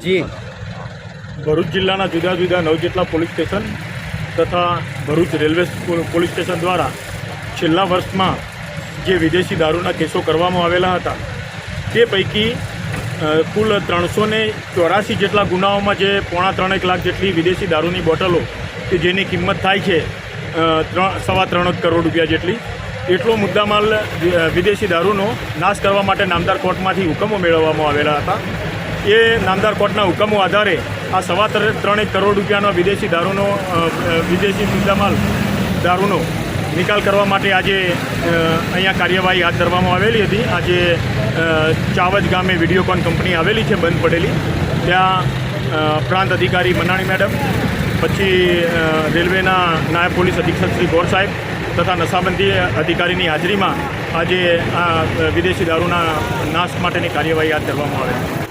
જી ભરૂચ જિલ્લાના જુદા જુદા 9 જેટલા પોલીસ સ્ટેશન તથા ભરૂચ રેલવે પોલીસ સ્ટેશન દ્વારા છેલ્લા વર્ષમાં જે વિદેશી દારૂના કેસો કરવામાં આવેલા હતા તે પૈકી કુલ 384 જેટલા ગુનાઓમાં જે 3.25 લાખ જેટલી વિદેશી દારૂની બોટલો કે જેની કિંમત થાય છે 3.25 કરોડ રૂપિયા જેટલી, એટલો મુદ્દામાલ વિદેશી દારૂનો નાશ કરવા માટે નામદાર કોર્ટમાંથી હુકમો મેળવવામાં આવેલા હતા. એ નામદાર કોર્ટના હુકમો આધારે આ 3.25 કરોડ રૂપિયાનો વિદેશી મુદ્દામાલ દારૂનો નિકાલ કરવા માટે આજે અહીંયા કાર્યવાહી હાથ ધરવામાં આવેલી હતી. આજે ચાવજ ગામે વિડીયોકોન કંપની આવેલી છે બંધ પડેલી, ત્યાં પ્રાંત અધિકારી મનાણી મેડમ, પછી રેલવેના નાયબ પોલીસ અધિક્ષક શ્રી ગોર સાહેબ તથા નશાબંધી અધિકારીની હાજરીમાં આજે આ વિદેશી દારૂના નાશ માટેની કાર્યવાહી હાથ ધરવામાં આવેલી.